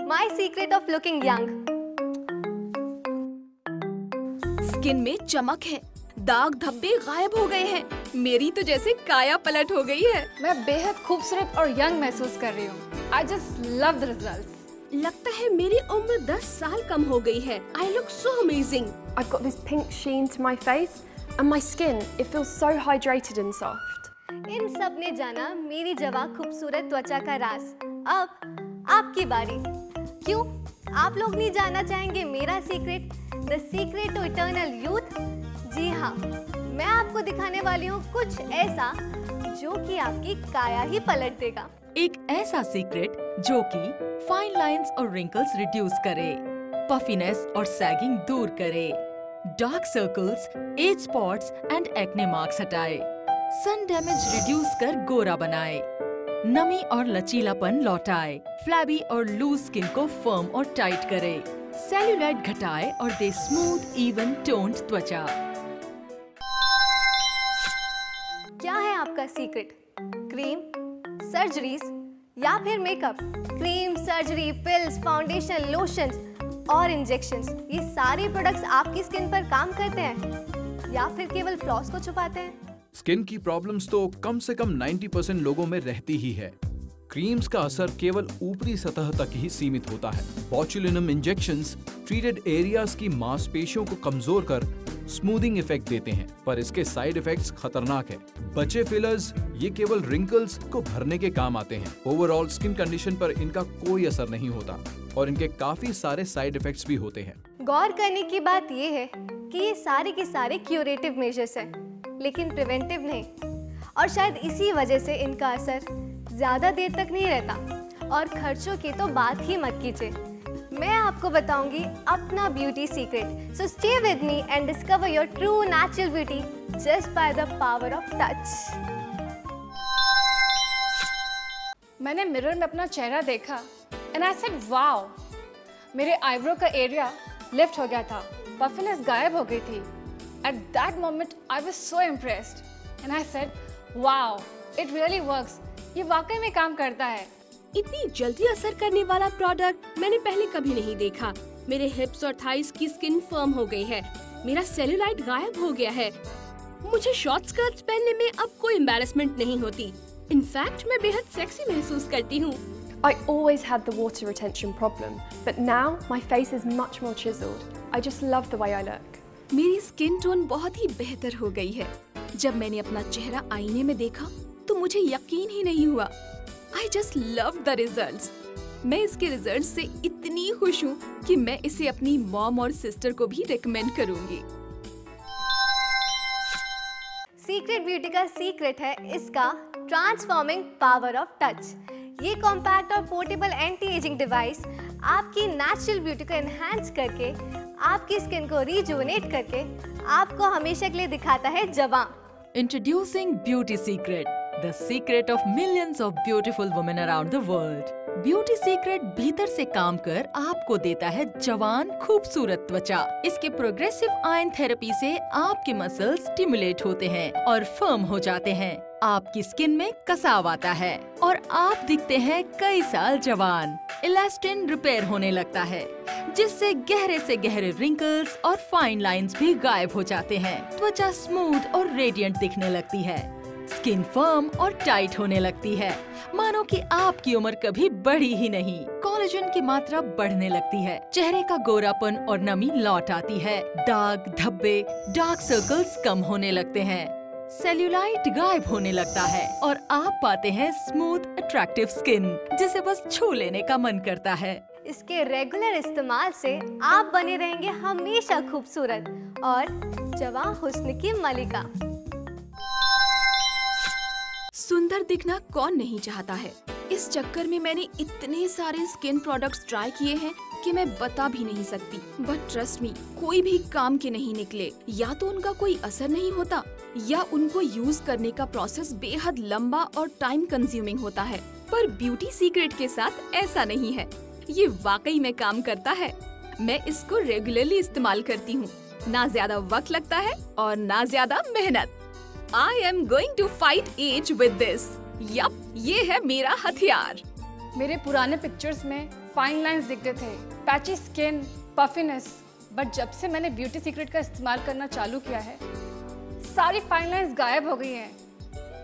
My secret of looking young. Skin में चमक है, दाग धब्बे गायब हो गए हैं। मेरी तो जैसे काया पलट हो गई है। मैं बेहद खूबसूरत और यंग महसूस कर रही हूँ। I just love the results. लगता है मेरी उम्र 10 साल कम हो गई है। I look so amazing. I've got this pink sheen to my face and my skin, it feels so hydrated and soft. इन सब ने जाना मेरी जवां खूबसूरत त्वचा का राज। अब आपकी बारी। क्यों? आप लोग नहीं जानना चाहेंगे मेरा secret, the secret to eternal youth? जी हाँ, मैं आपको दिखाने वाली हूँ कुछ ऐसा जो कि आपकी काया ही पलट देगा। एक ऐसा सीक्रेट जो कि फाइन लाइंस और रिंकल्स रिड्यूस करे, पफिनेस और सैगिंग दूर करे, dark circles, as spots and acne marks हटाए, सन डैमेज रिड्यूस कर गोरा बनाए, नमी और लचीलापन लौटाए, फ्लैबी और लूज स्किन को फर्म और टाइट करे, सेल्यूलाइट घटाए और दे स्मूथ इवन टोन्ड त्वचा। क्या है आपका सीक्रेट? क्रीम, सर्जरीज या फिर makeup? Cream, surgery, pills, foundation, lotions और इंजेक्शंस, ये सारे प्रोडक्ट्स आपकी स्किन पर काम करते हैं या फिर केवल फ्लॉस को छुपाते हैं? स्किन की प्रॉब्लम्स तो कम से कम 90% लोगों में रहती ही है। क्रीम्स का असर केवल ऊपरी सतह तक ही सीमित होता है। बोtulinum इंजेक्शंस ट्रीटेड एरियाज की मांसपेशियों को कमजोर कर स्मूथिंग इफेक्ट देते हैं, पर इसके साइड इफेक्ट्स खतरनाक है। बचे फिलर्स ये केवल रिंकल्स को भरने के काम आते हैं। ओवरऑल स्किन कंडीशन पर इनका कोई असर नहीं होता और इनके काफी सारे साइड इफेक्ट्स भी होते हैं। गौर करने की बात ये है कि ये सारे के सारे क्यूरेटिव मेजर्स हैं, लेकिन प्रिवेंटिव नहीं, और शायद इसी वजह से इनका असर ज्यादा देर तक नहीं रहता। और खर्चों की तो बात ही मत कीजिए। मैं आपको बताऊंगी अपना beauty secret, so stay with me and discover your true natural beauty just by the power of touch. मैंने मिरर में अपना चेहरा देखा एंड आई सेड वाओ, मेरे आईब्रो का एरिया लिफ्ट हो गया था, पफिनेस गायब हो गई थी। At that moment I was so impressed and I said wow, it really works, ये वाकई में काम करता है। इतनी जल्दी असर करने वाला प्रोडक्ट मैंने पहले कभी नहीं देखा। मेरे हिप्स और थाइस की स्किन फर्म हो गई है, मेरा सेल्यूलाइट गायब हो गया है, मुझे शॉर्ट स्कर्ट्स पहनने में अब कोई एम्बैरेसमेंट नहीं होती। इनफैक्ट मैं बेहद सेक्सी महसूस करती हूँ। I always had the water retention problem, but now my face is much more chiseled. I just love the way I look. मेरी स्किन टोन बहुत ही बेहतर हो गई है। जब मैंने अपना चेहरा आईने में देखा तो मुझे यकीन ही नहीं हुआ। I just love the results. मैं इसके रिजल्ट से इतनी खुश हूँ कि मैं इसे अपनी मॉम और सिस्टर को भी रिकमेंड करूँगी। सीक्रेट ब्यूटी का सीक्रेट है इसका ट्रांसफॉर्मिंग पावर ऑफ टच। ये कॉम्पैक्ट और पोर्टेबल एंटी एजिंग डिवाइस आपकी नेचुरल ब्यूटी को एनहांस करके, आपकी स्किन को रिजुवेनेट करके आपको हमेशा के लिए दिखाता है जवां। Introducing Beauty Secret, the secret of millions of beautiful women around the world. Beauty Secret भीतर से काम कर आपको देता है जवान खूबसूरत त्वचा। इसके प्रोग्रेसिव आयन थेरेपी से आपके मसल्स स्टिमुलेट होते हैं और फर्म हो जाते हैं। आपकी स्किन में कसाव आता है और आप दिखते हैं कई साल जवान। इलास्टिन रिपेयर होने लगता है, जिससे गहरे से गहरे रिंकल्स और फाइन लाइंस भी गायब हो जाते हैं। त्वचा स्मूथ और रेडिएंट दिखने लगती है, स्किन फर्म और टाइट होने लगती है, मानो कि आपकी उम्र कभी बढ़ी ही नहीं। कोलेजन की मात्रा बढ़ने लगती है, चेहरे का गोरापन और नमी लौट आती है, दाग धब्बे, डार्क सर्कल्स कम होने लगते हैं, सेल्यूलाइट गायब होने लगता है और आप पाते हैं स्मूथ अट्रैक्टिव स्किन जिसे बस छू लेने का मन करता है। इसके रेगुलर इस्तेमाल से आप बने रहेंगे हमेशा खूबसूरत और जवां हुस्न की मलिका। सुंदर दिखना कौन नहीं चाहता है। इस चक्कर में मैंने इतने सारे स्किन प्रोडक्ट्स ट्राई किए हैं कि मैं बता भी नहीं सकती, बट ट्रस्ट मी, कोई भी काम के नहीं निकले। या तो उनका कोई असर नहीं होता या उनको यूज करने का प्रोसेस बेहद लंबा और टाइम कंज्यूमिंग होता है। पर ब्यूटी सीक्रेट के साथ ऐसा नहीं है, ये वाकई में काम करता है। मैं इसको रेगुलरली इस्तेमाल करती हूँ, ना ज्यादा वक्त लगता है और ना ज्यादा मेहनत। I am going to fight age with this. Yup, ये है मेरा हथियार। मेरे पुराने पिक्चर्स में फाइन लाइंस दिखते थे, पैची स्किन, पफिनेस। बट जब से मैंने ब्यूटी सीक्रेट का इस्तेमाल करना चालू किया है, सारी फाइन लाइंस गायब हो गई हैं।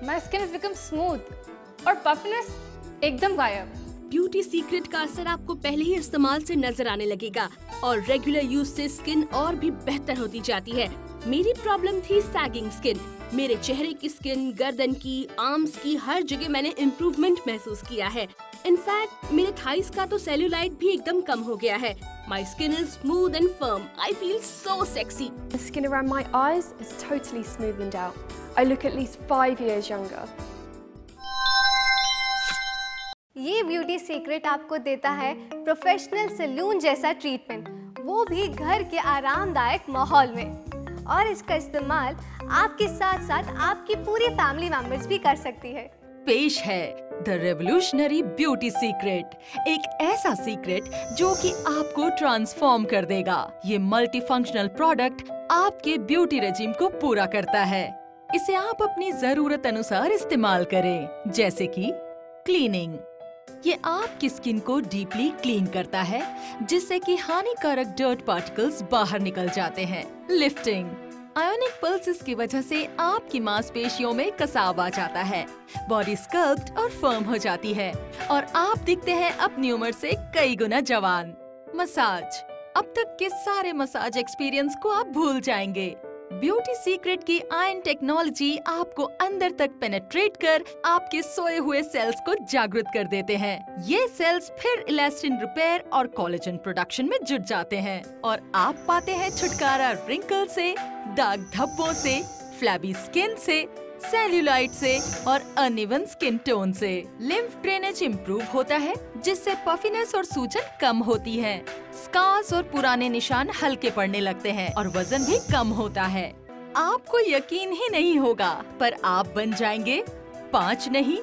My skin is become smooth और पफिनेस एकदम गायब। ब्यूटी सीक्रेट का असर आपको पहले ही इस्तेमाल से नजर आने लगेगा और रेगुलर यूज से स्किन और भी बेहतर होती जाती है। मेरी प्रॉब्लम थी सैगिंग स्किन। मेरे चेहरे की स्किन, गर्दन की, आर्म्स की, हर जगह मैंने इम्प्रूवमेंट महसूस किया है। इनफैक्ट मेरे थाइस का तो सेल्यूलाइट भी एकदम कम हो गया है। My skin is smooth and firm. I feel so sexy. The skin around my eyes is totally smoothened out. I look at least 5 years younger. ये ब्यूटी सीक्रेट आपको देता है प्रोफेशनल सैलून जैसा ट्रीटमेंट, वो भी घर के आरामदायक माहौल में। और इसका इस्तेमाल आपके साथ साथ आपकी पूरी फैमिली मेंबर्स भी कर सकती है। पेश है द रेवोल्यूशनरी ब्यूटी सीक्रेट, एक ऐसा सीक्रेट जो कि आपको ट्रांसफॉर्म कर देगा। ये मल्टी फंक्शनल प्रोडक्ट आपके ब्यूटी रेजिम को पूरा करता है। इसे आप अपनी जरूरत अनुसार इस्तेमाल करें, जैसे कि क्लीनिंग। ये आपकी स्किन को डीपली क्लीन करता है, जिससे कि हानिकारक डर्ट पार्टिकल्स बाहर निकल जाते हैं। लिफ्टिंग, आयोनिक पल्सेस की वजह से आपकी मांसपेशियों में कसाव आ जाता है, बॉडी स्कल्प्ड और फर्म हो जाती है और आप दिखते हैं अपनी उम्र से कई गुना जवान। मसाज, अब तक के सारे मसाज एक्सपीरियंस को आप भूल जाएंगे। ब्यूटी सीक्रेट की आयन टेक्नोलॉजी आपको अंदर तक पेनेट्रेट कर आपके सोए हुए सेल्स को जागृत कर देते हैं। ये सेल्स फिर इलास्टिन रिपेयर और कोलेजन प्रोडक्शन में जुट जाते हैं और आप पाते हैं छुटकारा रिंकल से, दाग धब्बों से, फ्लैबी स्किन से, सेल्यूलाइट से और अनइवन स्किन टोन से। लिम्फ ड्रेनेज इम्प्रूव होता है, जिससे पफिनेस और सूजन कम होती है। स्कार्स और पुराने निशान हल्के पड़ने लगते हैं और वजन भी कम होता है। आपको यकीन ही नहीं होगा, पर आप बन जाएंगे 5 नहीं,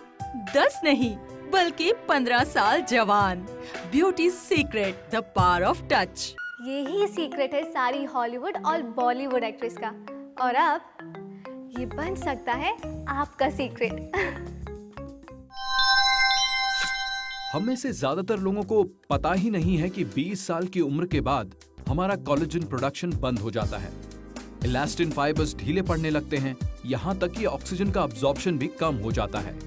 10 नहीं, बल्कि 15 साल जवान। Beauty secret, the power of touch. यही सीक्रेट है सारी हॉलीवुड और बॉलीवुड एक्ट्रेस का, और अब ये बन सकता है आपका सीक्रेट। हम में से ज्यादातर लोगों को पता ही नहीं है कि 20 साल की उम्र के बाद हमारा कोलेजन प्रोडक्शन बंद हो जाता है। इलास्टिन फाइबर्स ढीले पड़ने लगते हैं, यहाँ तक कि ऑक्सीजन का अब्जॉर्प्शन भी कम हो जाता है,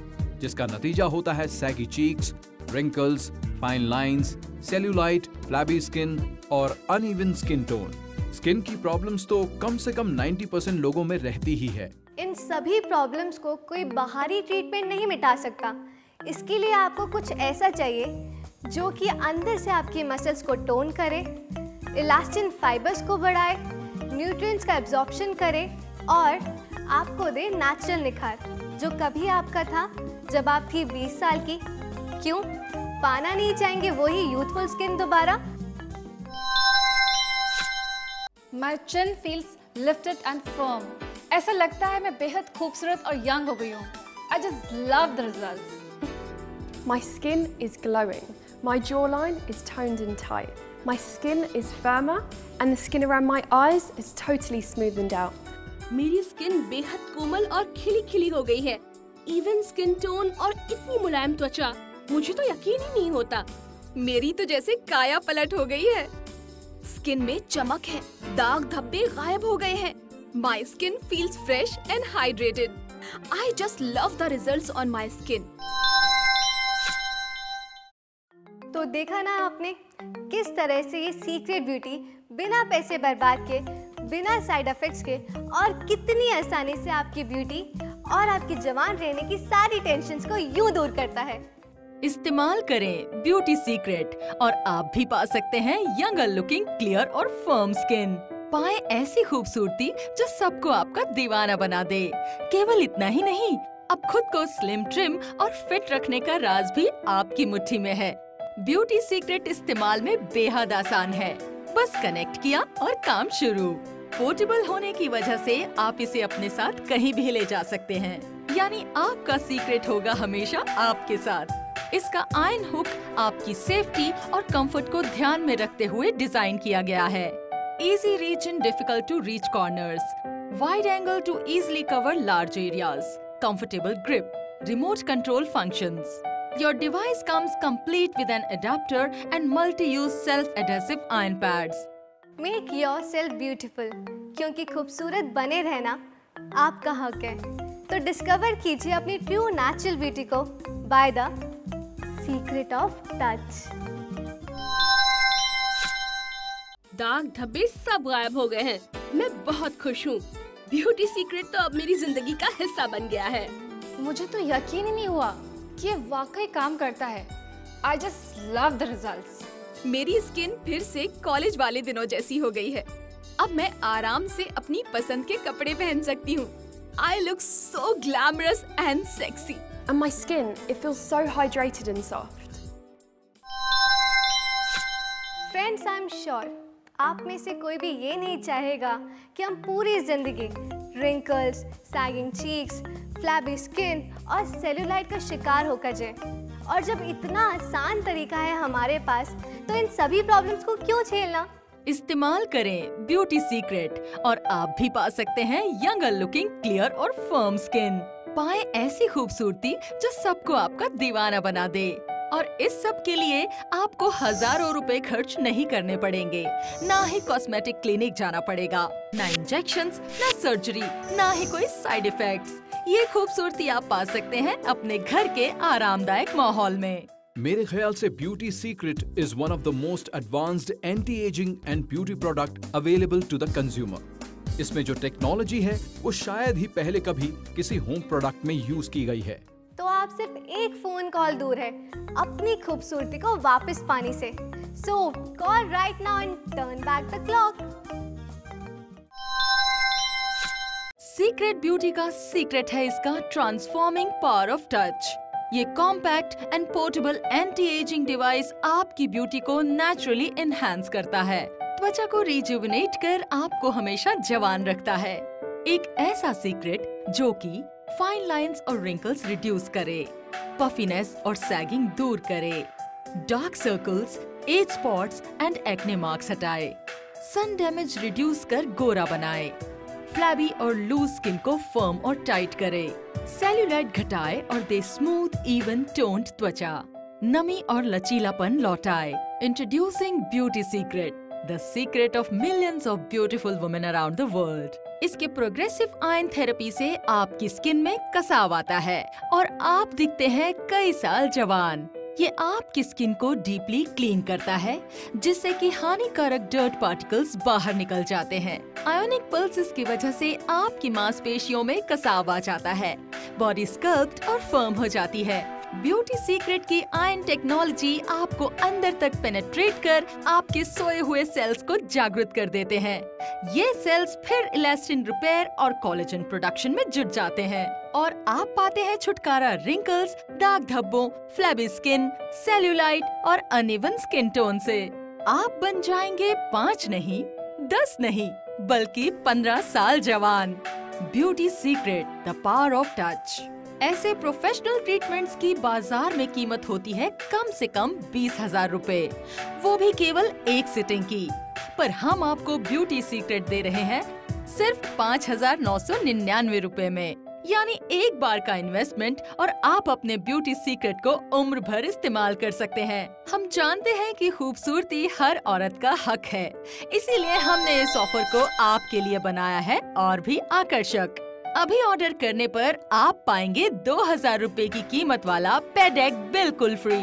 जिसका नतीजा होता है saggy cheeks, wrinkles, fine lines, cellulite, flabby skin और अनइवन स्किन टोन। स्किन की प्रॉब्लम्स तो कम से कम 90% लोगों में रहती ही है। इन सभी प्रॉब्लम्स को कोई बाहरी ट्रीटमेंट नहीं मिटा सकता। इसके लिए आपको कुछ ऐसा चाहिए जो कि अंदर से आपकी मसल्स को टोन करे, इलास्टिन फाइबर्स को बढ़ाए, न्यूट्रिएंट्स का एब्जॉर्प्शन करे और आपको दे नेचुरल निखार, जो कभी आपका था जब आप थी 20 साल की। क्यों पाना नहीं चाहेंगे वही यूथफुल स्किन दोबारा? My chin feels lifted and firm. ऐसा लगता है मैं बेहद खूबसूरत और यंग हो गई हूँ। I just love the results. My skin is glowing. My jawline is toned and tight. My skin is firmer and the skin around my eyes is totally smoothened out. मेरी स्किन बेहद कोमल और खिली खिली हो गई है। इवन स्किन टोन और इतनी मुलायम त्वचा, मुझे तो यकीन ही नहीं होता। मेरी तो जैसे काया पलट हो गई है। स्किन में चमक है, दाग धब्बे गायब हो गए हैं। My skin feels fresh and hydrated. I just love the results on my skin. तो देखा ना आपने किस तरह से ये सीक्रेट ब्यूटी बिना पैसे बर्बाद के, बिना साइड इफेक्ट्स के और कितनी आसानी से आपकी ब्यूटी और आपकी जवान रहने की सारी टेंशन्स को यूं दूर करता है। इस्तेमाल करें ब्यूटी सीक्रेट और आप भी पा सकते हैं यंगर लुकिंग, क्लियर और फर्म स्किन। पाएं ऐसी खूबसूरती जो सबको आपका दीवाना बना दे। केवल इतना ही नहीं, अब खुद को स्लिम, ट्रिम और फिट रखने का राज भी आपकी मुट्ठी में है। ब्यूटी सीक्रेट इस्तेमाल में बेहद आसान है, बस कनेक्ट किया और काम शुरू। पोर्टेबल होने की वजह से आप इसे अपने साथ कहीं भी ले जा सकते हैं, यानी आपका सीक्रेट होगा हमेशा आपके साथ। इसका आयन हुक आपकी सेफ्टी और कंफर्ट को ध्यान में रखते हुए डिजाइन किया गया है। Easy reach in difficult to reach corners, wide angle to easily cover large areas, comfortable grip, remote control functions. Your device comes complete with an adapter and multi-use self-adhesive iron pads. Make yourself beautiful, क्योंकि खूबसूरत बने रहना आपका हक है। तो discover कीजिए अपनी ट्रू नेचुरल ब्यूटी को by the secret of touch. दाग धब्बे सब गायब हो गए हैं। मैं बहुत खुश हूँ। ब्यूटी सीक्रेट तो अब मेरी जिंदगी का हिस्सा बन गया है। मुझे तो यकीन ही नहीं हुआ कि ये वाकई काम करता है। I just love the results. मेरी स्किन फिर से कॉलेज वाले दिनों जैसी हो गई है। अब मैं आराम से अपनी पसंद के कपड़े पहन सकती हूँ। I look so glamorous and sexy. And my skin, it feels so hydrated and soft. Friends, I am sure आप में से कोई भी ये नहीं चाहेगा कि हम पूरी जिंदगी wrinkles, sagging cheeks, flabby skin और सेल्यूलाइट का शिकार होकर जाए। और जब इतना आसान तरीका है हमारे पास, तो इन सभी प्रॉब्लम्स को क्यों झेलना? इस्तेमाल करें ब्यूटी सीक्रेट और आप भी पा सकते हैं यंगर लुकिंग, क्लियर और फर्म स्किन। पाएं ऐसी खूबसूरती जो सबको आपका दीवाना बना दे। और इस सब के लिए आपको हजारों रुपए खर्च नहीं करने पड़ेंगे। ना ही कॉस्मेटिक क्लिनिक जाना पड़ेगा, ना इंजेक्शंस, ना सर्जरी, ना ही कोई साइड इफेक्ट्स। ये खूबसूरती आप पा सकते हैं अपने घर के आरामदायक माहौल में। मेरे ख्याल से beauty secret is one of the most advanced anti ageing and beauty product available to the consumer. इसमें जो टेक्नोलॉजी है वो शायद ही पहले कभी किसी होम प्रोडक्ट में यूज की गई है। तो आप सिर्फ एक फोन कॉल दूर है अपनी खूबसूरती को वापस पाने से। So call right now and turn back the clock. Secret beauty का सीक्रेट है इसका ट्रांसफॉर्मिंग पावर ऑफ टच। ये compact and portable anti ageing device आपकी ब्यूटी को नेचुरली एनहांस करता है, त्वचा को रिजुविनेट कर आपको हमेशा जवान रखता है। एक ऐसा सीक्रेट जो कि फाइन लाइंस और रिंकल्स रिड्यूस करे, पफीनेस और सैगिंग दूर करे, dark circles, as spots and acne marks हटाए, सन डैमेज रिड्यूस कर गोरा बनाए, फ्लैबी और लूज स्किन को फर्म और टाइट करे, सेल्यूलाइट घटाए और दे स्मूथ इवन टोन्ड त्वचा, नमी और लचीलापन लौटाए। Introducing beauty secret, the secret of millions of beautiful women around the world. इसके प्रोग्रेसिव आयन थेरेपी से आपकी स्किन में कसाव आता है और आप दिखते हैं कई साल जवान। ये आपकी स्किन को डीपली क्लीन करता है, जिससे कि हानिकारक डर्ट पार्टिकल्स बाहर निकल जाते हैं। आयोनिक पल्सेस की वजह से आपकी मांसपेशियों में कसाव आ जाता है, बॉडी स्कल्प्ड और फर्म हो जाती है। ब्यूटी सीक्रेट की आयन टेक्नोलॉजी आपको अंदर तक पेनेट्रेट कर आपके सोए हुए सेल्स को जागृत कर देते हैं। ये सेल्स फिर इलास्टिन रिपेयर और कोलेजन प्रोडक्शन में जुट जाते हैं और आप पाते हैं छुटकारा रिंकल्स, दाग धब्बों, फ्लैबी स्किन, सेल्यूलाइट और अनइवन स्किन टोन से। आप बन जाएंगे 5 नहीं, 10 नहीं, बल्कि 15 साल जवान। Beauty secret, the power of touch. ऐसे प्रोफेशनल ट्रीटमेंट्स की बाजार में कीमत होती है कम से कम 20,000 रुपए, वो भी केवल एक सिटिंग की। पर हम आपको ब्यूटी सीक्रेट दे रहे हैं सिर्फ 5,999 रुपए में। यानी एक बार का इन्वेस्टमेंट और आप अपने ब्यूटी सीक्रेट को उम्र भर इस्तेमाल कर सकते हैं। हम जानते हैं कि खूबसूरती हर औरत का हक है, इसीलिए हमने इस ऑफर को आपके लिए बनाया है और भी आकर्षक। अभी ऑर्डर करने पर आप पाएंगे 2,000 रुपए की कीमत वाला पेडेक बिल्कुल फ्री।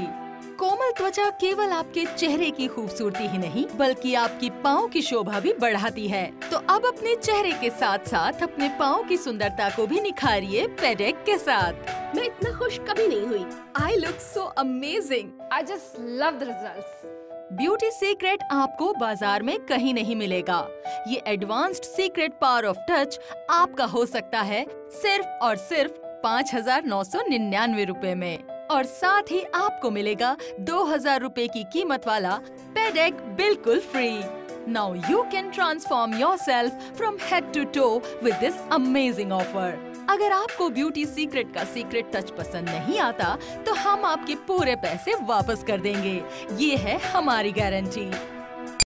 कोमल त्वचा केवल आपके चेहरे की खूबसूरती ही नहीं, बल्कि आपकी पाँव की शोभा भी बढ़ाती है। तो अब अपने चेहरे के साथ साथ अपने पाँव की सुंदरता को भी निखारिए पेडेक के साथ। मैं इतना खुश कभी नहीं हुई। I look so amazing. I just love the results. Beauty secret आपको बाजार में कहीं नहीं मिलेगा। ये advanced secret power of touch आपका हो सकता है सिर्फ और सिर्फ 5,999 रुपए में, और साथ ही आपको मिलेगा 2,000 रुपए की कीमत वाला पेडेक बिल्कुल free. Now you can transform yourself from head to toe with this amazing offer. अगर आपको ब्यूटी सीक्रेट का सीक्रेट टच पसंद नहीं आता, तो हम आपके पूरे पैसे वापस कर देंगे। ये है हमारी गारंटी।